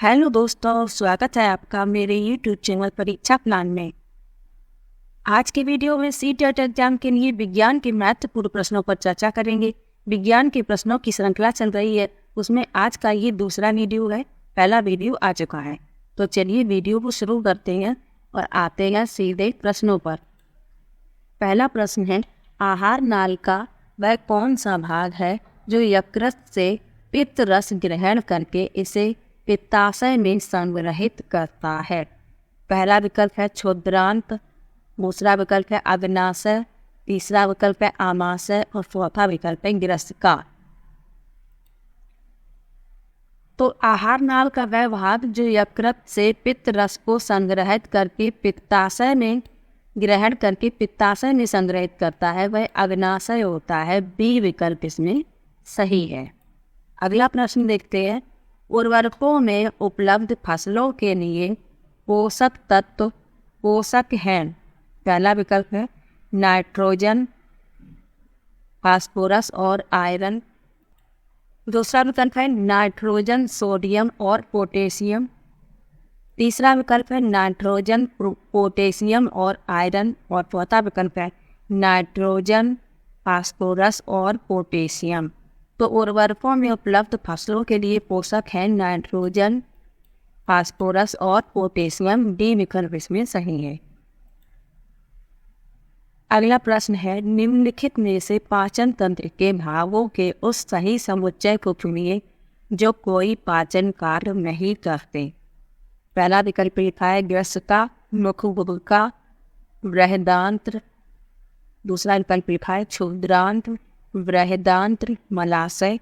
Hello दोस्तों, स्वागत है आपका मेरे यूट्यूब चैनल परीक्षा प्लान में। आज की वीडियो में सीटेट एग्जाम के लिए विज्ञान के महत्वपूर्ण प्रश्नों पर चर्चा करेंगे। विज्ञान के प्रश्नों की श्रृंखला चल रही है, उसमें आज का ये दूसरा वीडियो है। पहला वीडियो आ चुका है, तो चलिए वीडियो को शुरू करते हैं और आते हैं सीधे प्रश्नों पर। पहला प्रश्न है, आहार नाल का वह कौन सा भाग है जो यकृत से पित्त रस ग्रहण करके इसे पित्ताशय में संग्रहित करता है? पहला विकल्प है क्षुद्रांत, दूसरा विकल्प है अग्नाशय, तीसरा विकल्प है आमाशय और चौथा विकल्प है गिरस्का। तो आहार नाल का वह भाग जो यकृत से पित्त रस को संग्रहित करके पित्ताशय में ग्रहण करके पित्ताशय में संग्रहित करता है, वह अग्नाशय होता है। बी विकल्प इसमें सही है। अगला प्रश्न देखते हैं, उर्वरकों में उपलब्ध फसलों के लिए पोषक तत्व पोषक हैं। पहला विकल्प है नाइट्रोजन, फास्फोरस और आयरन। दूसरा विकल्प है नाइट्रोजन, सोडियम और पोटेशियम। तीसरा विकल्प है नाइट्रोजन, पोटेशियम और आयरन और चौथा विकल्प है नाइट्रोजन, फास्फोरस और पोटेशियम। तो उर्वरकों में उपलब्ध फसलों के लिए पोषक हैं नाइट्रोजन, फास्फोरस और पोटेशियम। डी विकल्प इसमें सही है। अगला प्रश्न है, निम्नलिखित में से पाचन तंत्र के भागों के उस सही समुच्चय को चुनिए जो कोई पाचन कार्य नहीं करते। पहला विकल्प लिखा है ग्रसिका, मुखगुहिका, बृहदांत्र। दूसरा विकल्प लिखा है क्षुद्रांत, बृहदांत्र, मलाशय।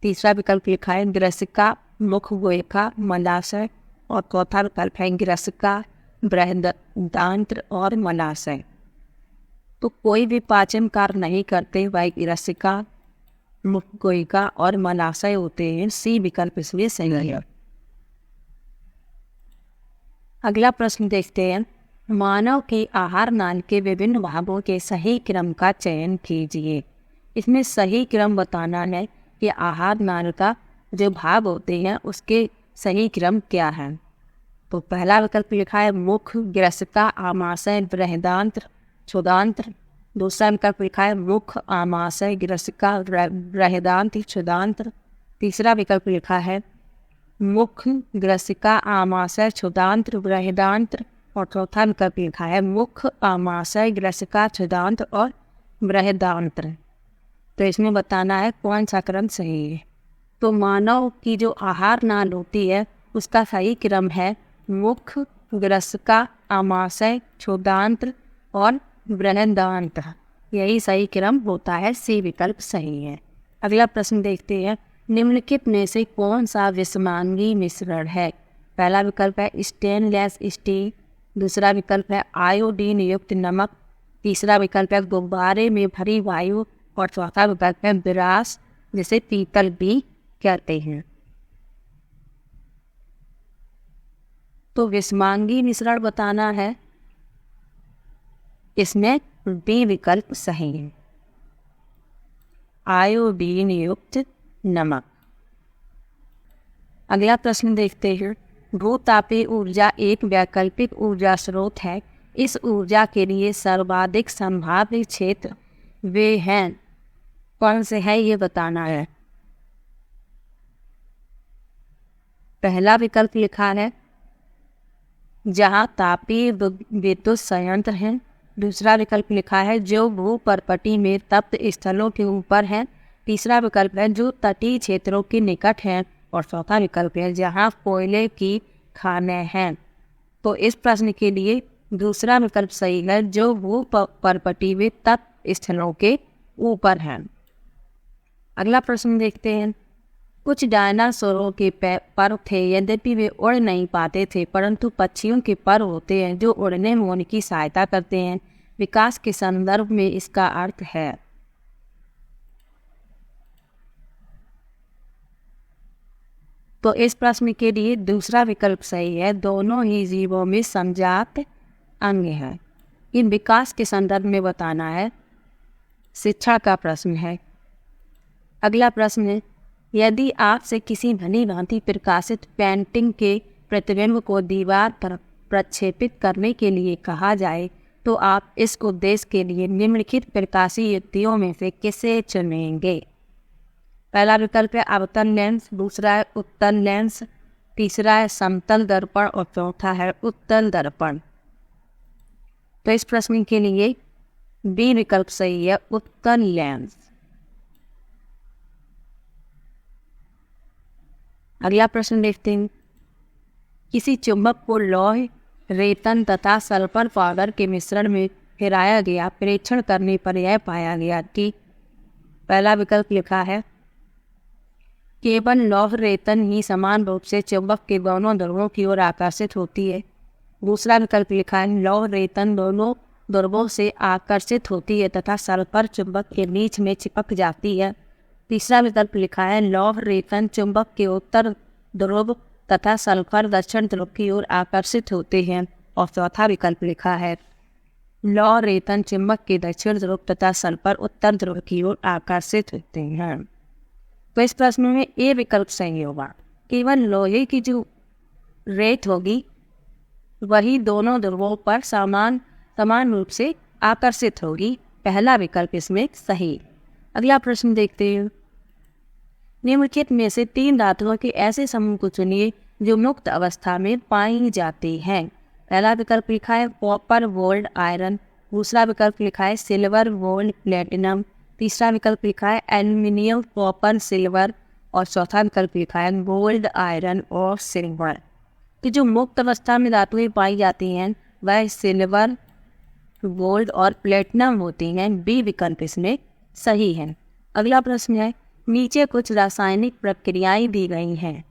तीसरा विकल्प लिखा है ग्रसिका, मुखगुहिका, मलाशय और चौथा विकल्प है ग्रसिका, बृहदांत्र और मलाशय। तो कोई भी पाचन कार्य नहीं करते, वह ग्रसिका, मुखगुहिका और मलाशय होते हैं। सी विकल्प इसलिए सही है। अगला प्रश्न देखते हैं, मानव की आहार नाल के विभिन्न भागों के सही क्रम का चयन कीजिए। इसमें सही क्रम बताना है कि आहार नाल का जो भाग होते हैं उसके सही क्रम क्या है। तो पहला विकल्प लिखा है मुख, ग्रसिका, आमाशय, बृहदांत्र, क्षुदांत्र। दूसरा विकल्प लिखा है मुख, आमाशय, ग्रसिका, बृहदांत्र, क्षुदांत्र। तीसरा विकल्प लिखा है मुख, ग्रसिका, आमाशय, क्षुदांत्र, बृहदांत्र और चौथा विकल्प लिखा है मुख, आमाशय, ग्रसिका, क्षुदांत्र और बृहदांत्र। तो इसमें बताना है कौन सा क्रम सही है। तो मानव की जो आहार नाल होती है उसका सही क्रम है मुख, ग्रसिका, आमाशय, क्षुदांत्र और बृहदांत्र। यही सही क्रम होता है। सी विकल्प सही है। अगला प्रश्न देखते हैं, निम्नलिखित में से कौन सा विषमांगी मिश्रण है? पहला विकल्प है स्टेनलेस स्टील, दूसरा विकल्प है आयोडीन युक्त नमक, तीसरा विकल्प है गुब्बारे में भरी वायु और चौथा विकल्प है विरास, जिसे पीतल भी कहते हैं। तो विषमांगी मिश्रण बताना है, इसमें बी विकल्प सही है, आयोडीन युक्त नमक। अगला प्रश्न देखते हैं, भूतापीय ऊर्जा एक वैकल्पिक ऊर्जा स्रोत है। इस ऊर्जा के लिए सर्वाधिक संभाव्य क्षेत्र वे हैं। कौन से है ये बताना है। पहला विकल्प लिखा है जहां तापीय विद्युत संयंत्र हैं। दूसरा विकल्प लिखा है जो भूपर्पटी में तप्त स्थलों के ऊपर है। तीसरा विकल्प है जो तटीय क्षेत्रों के निकट है और चौथा विकल्प है जहां कोयले की खानें हैं। तो इस प्रश्न के लिए दूसरा विकल्प सही है जो भूपर्पटी में तप्त स्थलों के ऊपर है। अगला प्रश्न देखते हैं, कुछ डायनासोरों के पर थे, यद्यपि वे उड़ नहीं पाते थे, परंतु पक्षियों के पर होते हैं जो उड़ने में उनकी सहायता करते हैं। विकास के संदर्भ में इसका अर्थ है। तो इस प्रश्न के लिए दूसरा विकल्प सही है, दोनों ही जीवों में संजात अंग है। इन विकास के संदर्भ में बताना है। शिक्षा का प्रश्न है। अगला प्रश्न है, यदि आपसे किसी भली भांति प्रकाशित पेंटिंग के प्रतिबिंब को दीवार पर प्रक्षेपित करने के लिए कहा जाए तो आप इस उद्देश्य के लिए निम्नलिखित प्रकाशीय युक्तियों में से किसे चुनेंगे? पहला विकल्प है अवतल लेंस, दूसरा है उत्तल लेंस, तीसरा है समतल दर्पण और चौथा है उत्तल दर्पण। तो इस प्रश्न के लिए बी विकल्प सही है, उत्तल लेंस। अगला प्रश्न देखते हैं। किसी चुंबक को लौह, रेतन तथा सल्फर पाउडर के मिश्रण में फिराया गया। परीक्षण करने पर यह पाया गया कि पहला विकल्प लिखा है केवल लौह रेतन ही समान रूप से चुंबक के दोनों ध्रुवों की ओर आकर्षित होती है। दूसरा विकल्प लिखा है लौह रेतन दोनों ध्रुवों से आकर्षित होती है तथा सल्फर चुंबक के बीच में चिपक जाती है। तीसरा विकल्प लिखा है लौह रेतन चुंबक के उत्तर ध्रुव तथा सल्फर दक्षिण ध्रुव की ओर आकर्षित होते हैं। और चौथा विकल्प लिखा है लौह रेतन चुंबक के दक्षिण ध्रुव तथा सल्फर उत्तर ध्रुव की ओर आकर्षित होते हैं। तो इस प्रश्न में ए विकल्प सही होगा। केवल लोहे की जो रेत होगी वही दोनों ध्रुवों पर समान रूप से आकर्षित होगी। पहला विकल्प इसमें सही। अगला प्रश्न देखते हैं। निम्नलिखित में से 3 धातुओं के ऐसे समूह को चुनिए जो मुक्त अवस्था में पाई जाती हैं। पहला विकल्प लिखा है कॉपर, गोल्ड, आयरन। दूसरा विकल्प लिखा है सिल्वर, गोल्ड, प्लेटिनम। तीसरा विकल्प लिखा है एल्युमिनियम, कॉपर, सिल्वर। और चौथा विकल्प लिखा है गोल्ड, आयरन और सिल्वर। कि जो मुक्त अवस्था में धातुएं पाई जाती हैं वह सिल्वर, गोल्ड और प्लेटिनम होती हैं। बी विकल्प इसमें सही है। अगला प्रश्न है नीचे कुछ रासायनिक प्रक्रियाएं दी गई हैं।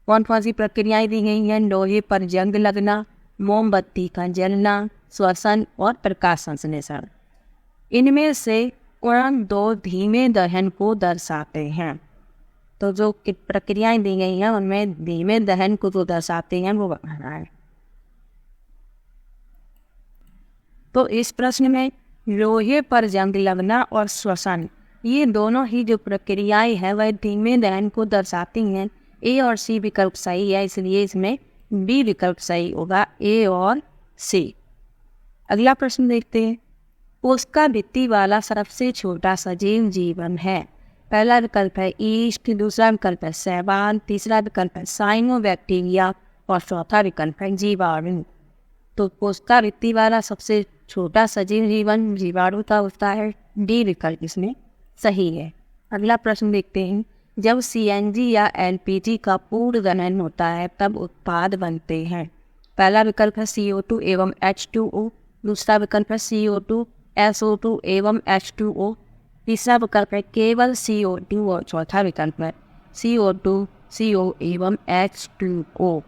कौन कौन सी प्रक्रियाएं दी गई हैं? लोहे पर जंग लगना, मोमबत्ती का जलना, श्वसन और प्रकाश संश्लेषण। इनमें से कौन 2 धीमे दहन को दर्शाते हैं? तो जो प्रक्रियाएं दी गई हैं उनमें धीमे दहन को जो दर्शाते हैं वो बताना है। तो इस प्रश्न में लोहे पर जंग लगना और श्वसन, ये दोनों ही जो प्रक्रियाएं हैं वह धीमे दहन को दर्शाती हैं। ए और सी विकल्प सही है, इसलिए इसमें बी विकल्प सही होगा, ए और सी। अगला प्रश्न देखते हैं। कोशिका भित्ति वाला सबसे छोटा सजीव जीवन है। पहला विकल्प है ईस्ट, दूसरा विकल्प है शैवाल, तीसरा विकल्प है साइनोबैक्टीरिया और चौथा विकल्प है जीवाणु। तो कोशिका भित्ति वाला सबसे छोटा सजीव जीवन जीवाणु का होता है। डी विकल्प इसमें सही है। अगला प्रश्न देखते हैं। जब सीएनजी या एलपीजी का पूर्ण दहन होता है तब उत्पाद बनते हैं। पहला विकल्प है CO2 एवं H2O, दूसरा विकल्प है CO2 SO2 एवं H2O, तीसरा विकल्प है केवल CO2 और चौथा विकल्प है CO2 CO एवं H2O।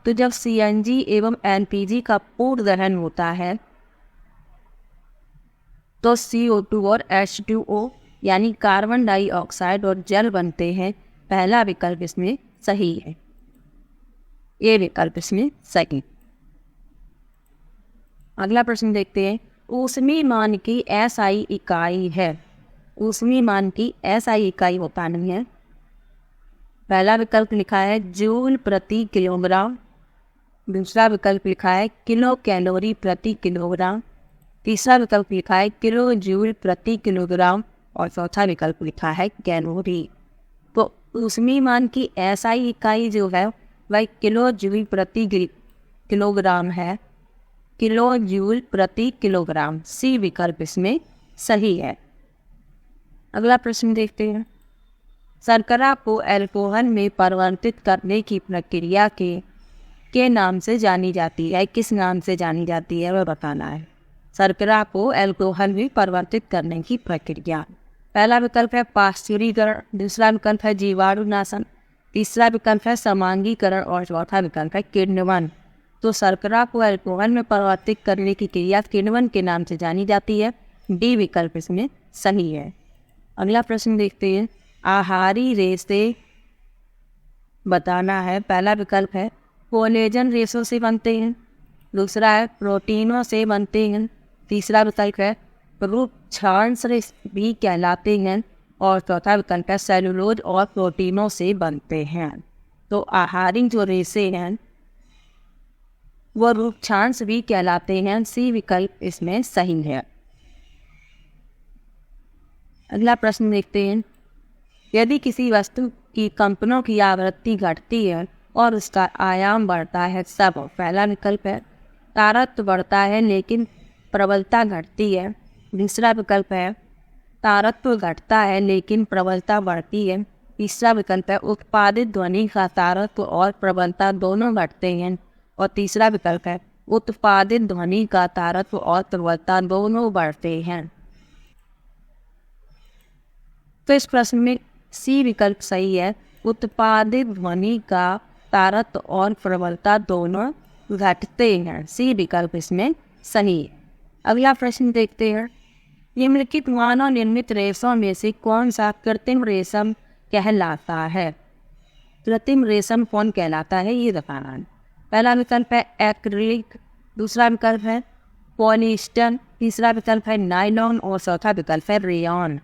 तो जब सीएनजी एवं एलपीजी का पूर्ण दहन होता है तो CO2 और H2O यानी कार्बन डाइऑक्साइड और जल बनते हैं। पहला विकल्प इसमें सही है, ये विकल्प इसमें सही। अगला प्रश्न देखते हैं। ऊष्मीय मान की एसआई इकाई है। ऊष्मीय मान की एसआई इकाई होता नहीं है। पहला विकल्प लिखा है जूल प्रति किलोग्राम, दूसरा विकल्प लिखा है किलो कैलोरी प्रति किलोग्राम, तीसरा विकल्प लिखा है किलो जूल प्रति किलोग्राम और चौथा विकल्प लिखा है कैलोरी। तो ऊष्मीय मान की एसआई इकाई जो है वह किलो जूल प्रति किलोग्राम है, किलो जूल प्रति किलोग्राम। सी विकल्प इसमें सही है। अगला प्रश्न देखते हैं। शर्करा को अल्कोहल में परिवर्तित करने की प्रक्रिया के नाम से जानी जाती है। किस नाम से जानी जाती है वह बताना है। शर्करा को अल्कोहल में परिवर्तित करने की प्रक्रिया। पहला विकल्प है पाश्चुरीकरण, दूसरा विकल्प है जीवाणुनाशन, तीसरा विकल्प है समांगीकरण और चौथा विकल्प है किण्वन। तो शर्करा को अल्कोहल में परिवर्तित करने की क्रिया किण्वन के नाम से जानी जाती है। डी विकल्प इसमें सही है। अगला प्रश्न देखते हैं। आहारी रेशे बताना है। पहला विकल्प है कोलेजन रेशों से बनते हैं, दूसरा है प्रोटीनों से बनते हैं, तीसरा विकल्प है रूपक्षांश भी कहलाते हैं और चौथा विकल्प है सेलुलोज और प्रोटीनों से बनते हैं। तो आहारी जो रेशे हैं वो रूपछांस भी कहलाते हैं। सी विकल्प इसमें सही है। अगला प्रश्न देखते हैं, यदि किसी वस्तु की कंपनों की आवृत्ति घटती है और उसका आयाम बढ़ता है तब पहला विकल्प है तारत्व बढ़ता है लेकिन प्रबलता घटती है। दूसरा विकल्प है तारत्व घटता है लेकिन प्रबलता बढ़ती है। तीसरा विकल्प है उत्पादित ध्वनि का तारत्व और प्रबलता दोनों घटते हैं। और तीसरा विकल्प है उत्पादित ध्वनि का तारत्व और प्रबलता दोनों बढ़ते हैं। तो इस प्रश्न में सी विकल्प सही है, उत्पादित ध्वनि का तारत्व और प्रबलता दोनों घटते हैं। सी विकल्प इसमें सही है। अगला प्रश्न देखते हैं, निम्नलिखित मानव निर्मित रेशों में से कौन सा कृत्रिम रेशम कहलाता है? कृत्रिम रेशम कौन कहलाता है ये बताना है। पहला विकल्प है एक्रिलिक, दूसरा विकल्प है पॉलिएस्टर, तीसरा विकल्प है नायलॉन और चौथा विकल्प है रेयॉन।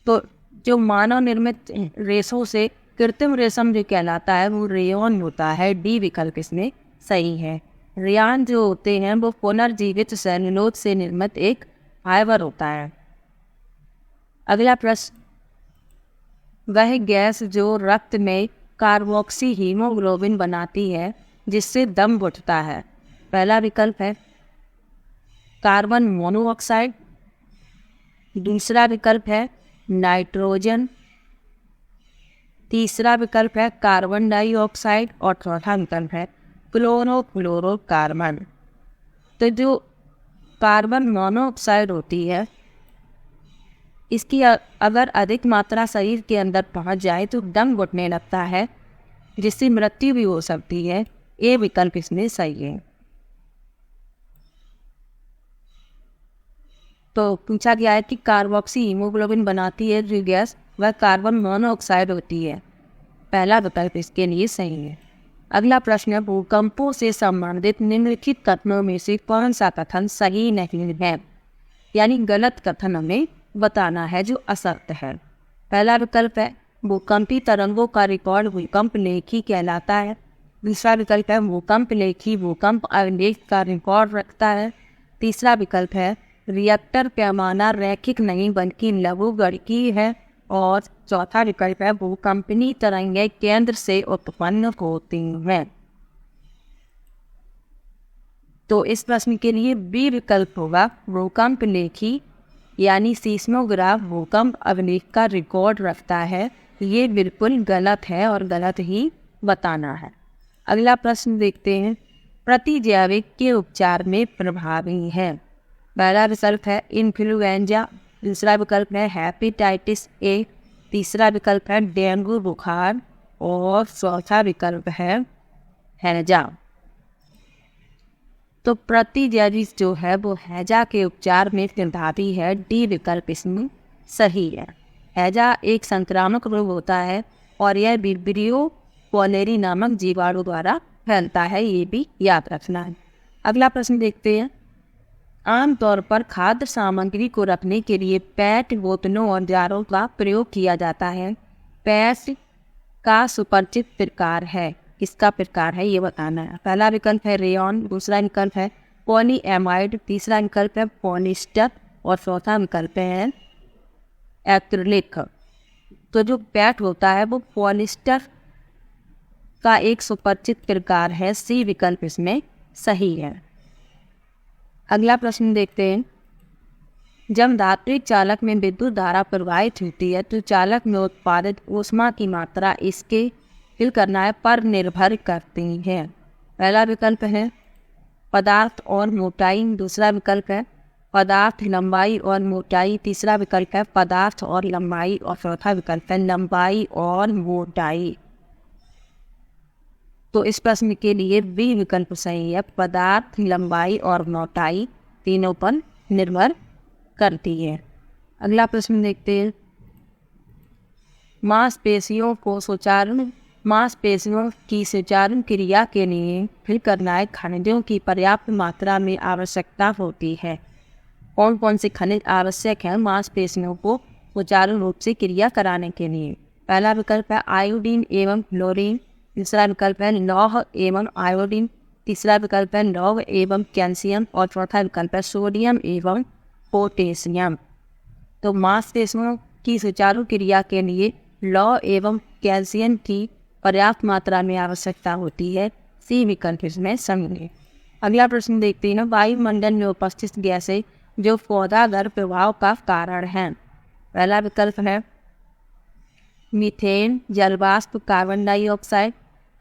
तो जो मानव निर्मित रेशों से कृत्रिम रेशम जो कहलाता है वो रेयॉन होता है। डी विकल्प इसमें सही है। रेयॉन जो होते हैं वो पुनर्जीवित सेलुलोज से निर्मित एक फाइबर होता है। अगला प्रश्न, वह गैस जो रक्त में कार्बोक्सी हीमोग्लोबिन बनाती है जिससे दम घुटता है। पहला विकल्प है कार्बन मोनोऑक्साइड, दूसरा विकल्प है नाइट्रोजन, तीसरा विकल्प है कार्बन डाइऑक्साइड और चौथा विकल्प है क्लोरोफ्लोरोकार्बन। तो जो कार्बन मोनोऑक्साइड होती है इसकी अगर अधिक मात्रा शरीर के अंदर पहुंच जाए तो दम घुटने लगता है जिससे मृत्यु भी हो सकती है। ये विकल्प इसमें सही है। तो पूछा गया है कि कार्बोक्सी हीमोग्लोबिन बनाती है जो गैस वह कार्बन मोनोऑक्साइड होती है। पहला विकल्प इसके लिए सही है। अगला प्रश्न है, भूकंपों से संबंधित निम्नलिखित कथनों में से कौन सा कथन सही नहीं है? यानी गलत कथन हमें बताना है जो असत्य है। पहला विकल्प है भूकंपी तरंगों का रिकॉर्ड भूकंप लेखी कहलाता है। दूसरा विकल्प है भूकंप लेखी भूकंप अभिलेख का रिकॉर्ड रखता है। तीसरा विकल्प है रिएक्टर पैमाना रैखिक नहीं बल्कि लघुगणकीय है। और चौथा विकल्प है भूकंपनी तरंगें केंद्र से उत्पन्न होती हैं। तो इस प्रश्न के लिए बी विकल्प होगा भूकंप लेखी यानी सीस्मोग्राफ भूकंप अभिलेख का रिकॉर्ड रखता है। ये बिल्कुल गलत है और गलत ही बताना है। अगला प्रश्न देखते हैं, प्रतिजैविक के उपचार में प्रभावी है। पहला विकल्प है इन्फ्लुएंजा, दूसरा विकल्प है हेपेटाइटिस ए, तीसरा विकल्प है डेंगू बुखार और चौथा विकल्प है हैजा। तो प्रतिजैविक जो है वो हैजा के उपचार में प्रभावी है। डी विकल्प इसमें सही है। हैजा एक संक्रामक रोग होता है और यह विब्रियो पॉलेरी नामक जीवाणु द्वारा फैलता है। ये भी याद रखना है। अगला प्रश्न देखते हैं, आमतौर पर खाद्य सामग्री को रखने के लिए पैट बोतलों और जारों का प्रयोग किया जाता है। पैट का सुपरिचित प्रकार है, किसका प्रकार है ये बताना है। पहला विकल्प है रेयॉन, दूसरा विकल्प है पॉलीएमाइड, तीसरा विकल्प है पॉलिएस्टर और चौथा विकल्प है एक्रिलिक। तो जो पैट होता है वो पॉलिएस्टर का एक सुपरिचित प्रकार है। सी विकल्प इसमें सही है। अगला प्रश्न देखते हैं, जब धात्विक चालक में विद्युत धारा प्रवाहित होती है तो चालक में उत्पादित ऊष्मा की मात्रा इसके फिल करना है पर निर्भर करती है। पहला विकल्प है पदार्थ और मोटाई, दूसरा विकल्प है पदार्थ लंबाई और मोटाई, तीसरा विकल्प है पदार्थ और लंबाई और चौथा विकल्प है लंबाई और मोटाई। तो इस प्रश्न के लिए बी विकल्प सही है, पदार्थ लंबाई और मोटाई तीनों पर निर्भर करती है। अगला प्रश्न देखते हैं, मांसपेशियों की सुचारू क्रिया के लिए फिल करना है खनिजों की पर्याप्त मात्रा में आवश्यकता होती है। कौन कौन से खनिज आवश्यक हैं मांसपेशियों को सुचारू रूप से क्रिया कराने के लिए? पहला विकल्प है आयोडीन एवं क्लोरीन, दूसरा विकल्प है लौह एवं आयोडीन, तीसरा विकल्प है लौह एवं कैल्शियम और चौथा विकल्प है सोडियम एवं पोटेशियम। तो मांसपेशियों की सुचारू क्रिया के लिए लौह एवं कैल्शियम की पर्याप्त मात्रा में आवश्यकता होती है। सी विकल्प इसमें सही है। अगला प्रश्न देखते हैं, वायुमंडल में उपस्थित गैसें जो पौधागत प्रभाव का कारण हैं। पहला विकल्प है मीथेन, जलवाष्प, कार्बन डाइऑक्साइड,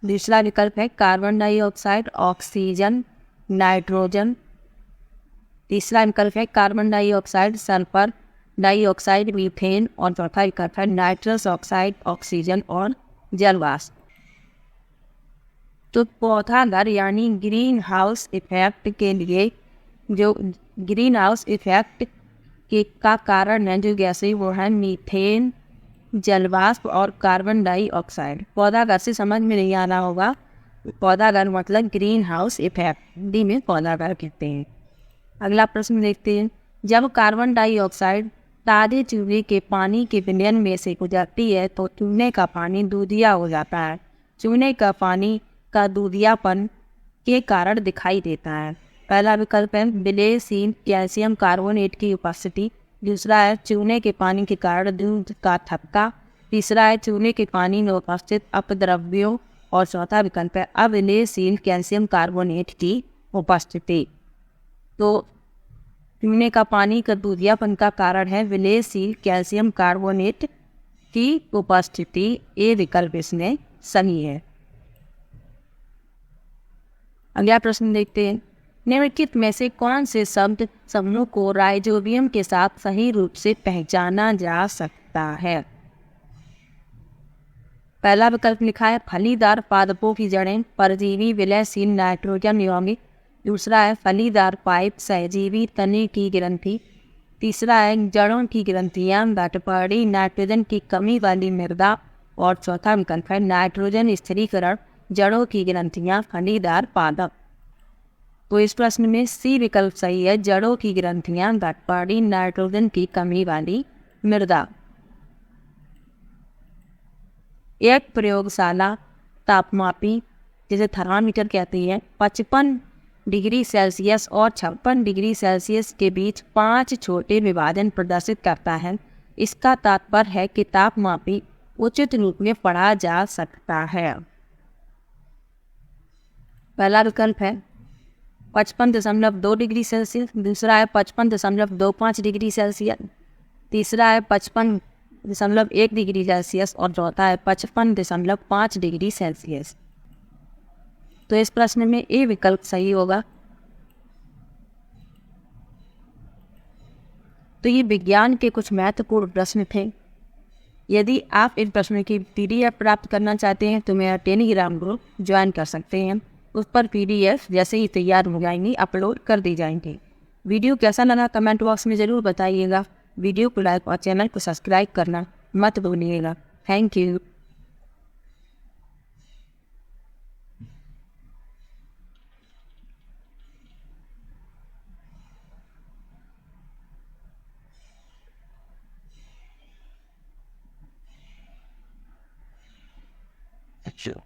दूसरा विकल्प है कार्बन डाइऑक्साइड, ऑक्सीजन, नाइट्रोजन, तीसरा विकल्प है carbon dioxide, sulphur dioxide, methane और चौथा विकल्प है नाइट्रस ऑक्साइड, ऑक्सीजन और जलवाष्प। तो पौधागत यानी ग्रीन हाउस इफेक्ट के लिए जो ग्रीन हाउस इफेक्ट के का कारण है जो गैसें वो है मीथेन, जलवाष्प और कार्बन डाइऑक्साइड। पौधागत से समझ में नहीं आना होगा, पौधागत मतलब ग्रीन हाउस इफेक्ट, हिंदी में पौधागत कहते हैं। अगला प्रश्न देखते हैं, जब कार्बन डाइऑक्साइड ताजे चूहे के पानी के विलयन में से गुजरती है तो चूने का पानी दूधिया हो जाता है। चूने का पानी का दूधियापन के कारण दिखाई देता है। पहला विकल्प है विलयशील कैल्शियम कार्बोनेट की उपस्थिति, दूसरा है चूने के पानी के कारण दूध का थक्का, तीसरा है चूने के पानी में उपस्थित अपद्रव्यों और चौथा विकल्प है अविलयशील कैल्शियम कार्बोनेट की उपस्थिति। तो चूने का पानी का दूधियापन का कारण है विलयशील कैल्शियम कार्बोनेट की उपस्थिति। ए विकल्प इसमें सही है। अगला प्रश्न देखते हैं, निम्नलिखित में से कौन से शब्द समूह को राइजोबियम के साथ सही रूप से पहचाना जा सकता है? पहला विकल्प लिखा है फलीदार पादपों की जड़ें परजीवी विलयशील नाइट्रोजन यौगिक, दूसरा है फलीदार पाइप सहजीवी तने की ग्रंथि, तीसरा है जड़ों की ग्रंथियां घटपड़ी नाइट्रोजन की कमी वाली मृदा और चौथा विकल्प है नाइट्रोजन स्थिरीकरण जड़ों की ग्रंथियां फलीदार पादप। तो इस प्रश्न में सी विकल्प सही है, जड़ों की ग्रंथियां घटपड़ी नाइट्रोजन की कमी वाली मृदा। एक प्रयोगशाला तापमापी जिसे थर्मामीटर कहती है 55 डिग्री सेल्सियस और 56 डिग्री सेल्सियस के बीच 5 छोटे विभाजन प्रदर्शित करता है। इसका तात्पर्य है कि तापमापी उचित रूप में पढ़ा जा सकता है। पहला विकल्प है 55.2 डिग्री सेल्सियस, दूसरा है 55.25 डिग्री सेल्सियस, तीसरा है 55.1 डिग्री सेल्सियस और चौथा है 55.5 डिग्री सेल्सियस। तो इस प्रश्न में ए विकल्प सही होगा। तो ये विज्ञान के कुछ महत्वपूर्ण प्रश्न थे। यदि आप इन प्रश्नों की PDF प्राप्त करना चाहते हैं तो मेरा टेलीग्राम ग्रुप ज्वाइन कर सकते हैं। उस पर PDF जैसे ही तैयार हो जाएंगी अपलोड कर दी जाएंगी। वीडियो कैसा लगा कमेंट बॉक्स में ज़रूर बताइएगा। वीडियो को लाइक और चैनल को सब्सक्राइब करना मत भूलिएगा। Thank you. Sure.